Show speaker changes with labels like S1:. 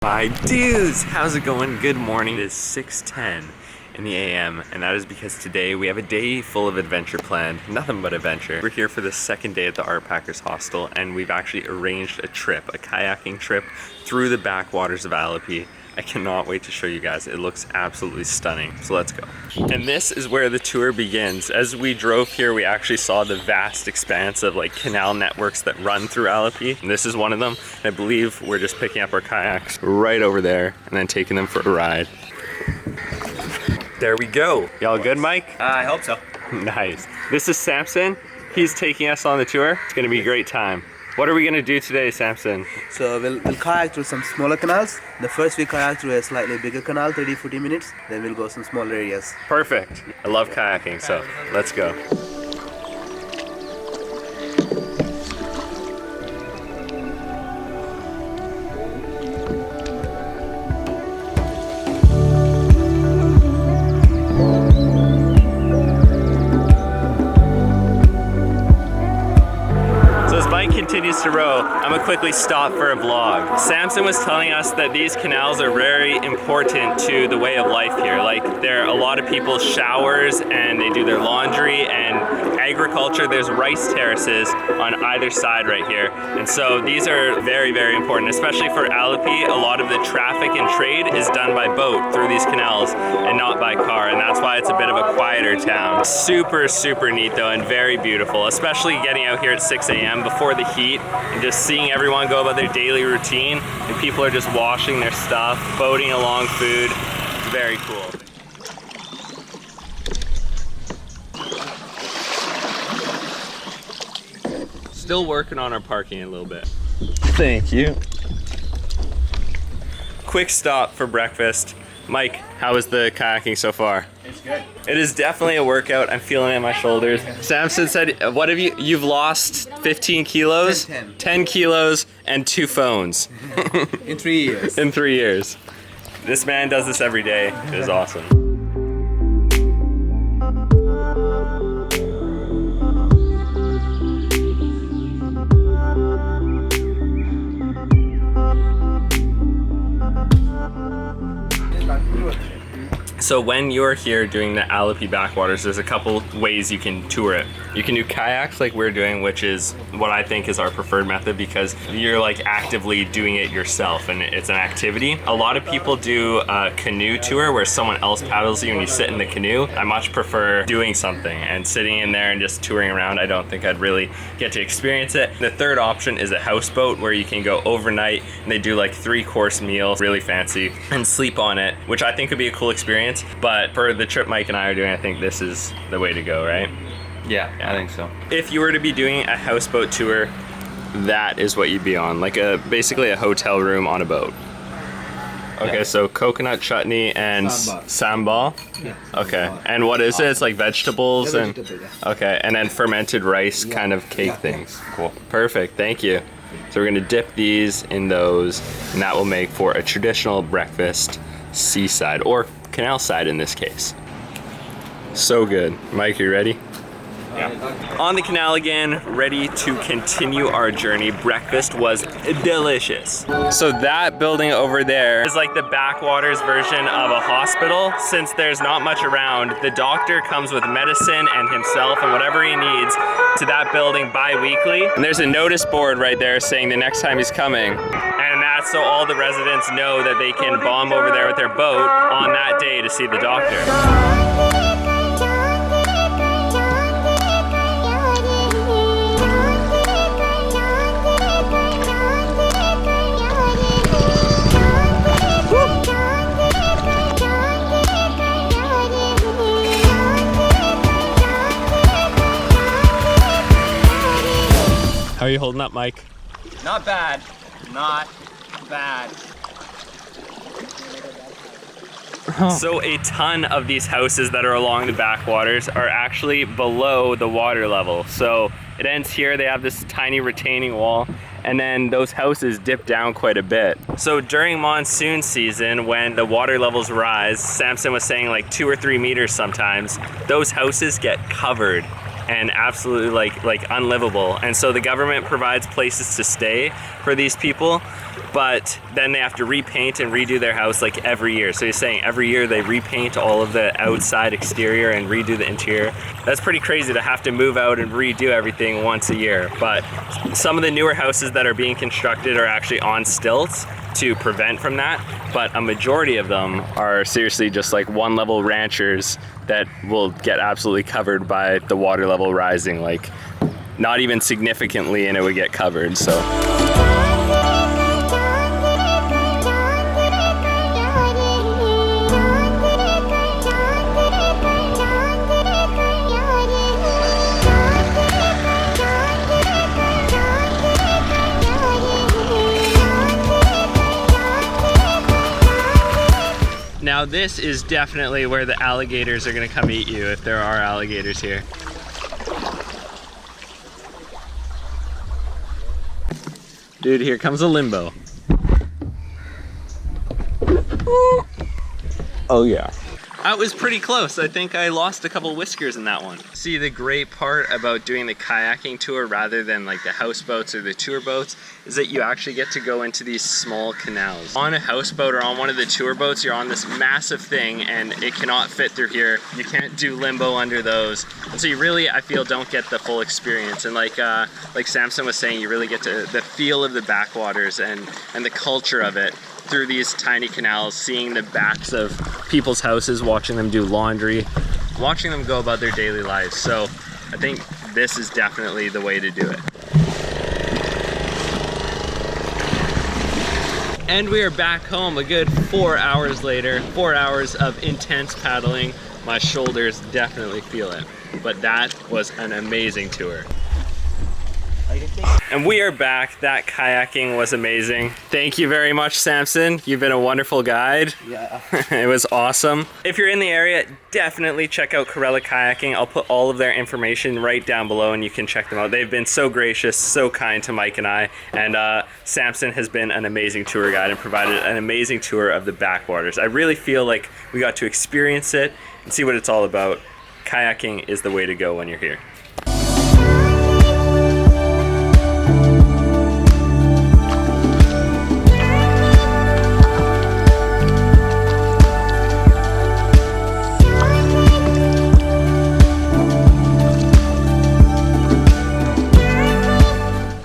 S1: My dudes, how's it going? Good morning. It is 6:10 in the AM, and that is because today we have a day full of adventure planned. Nothing but adventure. We're here for the second day at the Art Packers Hostel, and we've actually arranged a trip, a kayaking trip through the backwaters of Alleppey. I cannot wait to show you guys. It looks absolutely stunning. So let's go. And this is where the tour begins. As we drove here, we actually saw the vast expanse of like canal networks that run through Alleppey. And this is one of them. I believe we're just picking up our kayaks right over there and then taking them for a ride. There we go. Y'all good, Mike?
S2: I hope so.
S1: Nice. This is Samson. He's taking us on the tour. It's gonna be a great time. What are we gonna do today, Samson?
S3: So we'll kayak through some smaller canals. The first we kayak through a slightly bigger canal, 30-40 minutes. Then we'll go some smaller areas.
S1: Perfect. I love kayaking, so let's go. Continues to row, I'm gonna quickly stop for a vlog. Samson was telling us that these canals are very important to the way of life here. Like, there are a lot of people's showers and they do their laundry and agriculture. There's rice terraces on either side right here. And so these are very, very important, especially for Alleppey. A lot of the traffic and trade is done by boat through these canals and not by car. And that's why it's a bit of a quieter town. Super, super neat though, and very beautiful, especially getting out here at 6 AM before the heat and just seeing everyone go about their daily routine, and people are just washing their stuff, boating along food. It's very cool. Still working on our parking a little bit. Thank you. Quick stop for breakfast. Mike, how is the kayaking so far?
S2: It's good.
S1: It is definitely a workout. I'm feeling it in my shoulders. Samson said, what have you've lost 15 kilos? 10 kilos and 2 phones.
S3: In 3 years.
S1: In 3 years. This man does this every day. It is awesome. So when you're here doing the Alleppey backwaters, there's a couple ways you can tour it. You can do kayaks like we're doing, which is what I think is our preferred method because you're like actively doing it yourself and it's an activity. A lot of people do a canoe tour where someone else paddles you and you sit in the canoe. I much prefer doing something and sitting in there and just touring around. I don't think I'd really get to experience it. The third option is a houseboat where you can go overnight and they do like 3-course meals, really fancy, and sleep on it, which I think would be a cool experience. But for the trip Mike and I are doing, I think this is the way to go, right?
S2: Yeah, I think so.
S1: If you were to be doing a houseboat tour, that is what you'd be on, like basically a hotel room on a boat. Okay, yeah. So coconut chutney and sambal. Yeah. Okay, and what is it? It's like vegetables and okay, and then fermented rice kind of cake things. Cool, perfect. Thank you. So we're gonna dip these in those, and that will make for a traditional breakfast, seaside or canal side in this case. So good. Mike, you ready? Yeah. On the canal again, ready to continue our journey. Breakfast was delicious. So that building over there is like the backwaters version of a hospital. Since there's not much around, the doctor comes with medicine and himself and whatever he needs to that building bi-weekly. And there's a notice board right there saying the next time he's coming. And that's so all the residents know that they can bomb over there with their boat on that day to see the doctor. How are you holding up, Mike?
S2: Not bad. Not bad.
S1: So a ton of these houses that are along the backwaters are actually below the water level. So it ends here, they have this tiny retaining wall, and then those houses dip down quite a bit. So during monsoon season, when the water levels rise, Samson was saying like 2 or 3 meters sometimes, those houses get covered and absolutely like unlivable. And so the government provides places to stay for these people, but then they have to repaint and redo their house like every year. So he's saying every year they repaint all of the outside exterior and redo the interior. That's pretty crazy to have to move out and redo everything once a year. But some of the newer houses that are being constructed are actually on stilts to prevent from that, but a majority of them are seriously just like one level ranchers that will get absolutely covered by the water level rising, like not even significantly, and it would get covered. So now this is definitely where the alligators are gonna come eat you, if there are alligators here. Dude, here comes a limbo. Oh yeah. That was pretty close. I think I lost a couple whiskers in that one. See, the great part about doing the kayaking tour rather than like the houseboats or the tour boats is that you actually get to go into these small canals. On a houseboat or on one of the tour boats, you're on this massive thing and it cannot fit through here. You can't do limbo under those. And so you really, I feel, don't get the full experience. And like Samson was saying, you really get to the feel of the backwaters and the culture of it through these tiny canals, seeing the backs of people's houses, watching them do laundry, watching them go about their daily lives. So I think this is definitely the way to do it. And we are back home a good 4 hours later, 4 hours of intense paddling. My shoulders definitely feel it, but that was an amazing tour. And we are back. That kayaking was amazing. Thank you very much, Samson. You've been a wonderful guide.
S3: Yeah.
S1: It was awesome. If you're in the area, definitely check out Kerela Kayaking. I'll put all of their information right down below and you can check them out. They've been so gracious, so kind to Mike and I. And Samson has been an amazing tour guide and provided an amazing tour of the backwaters. I really feel like we got to experience it and see what it's all about. Kayaking is the way to go when you're here.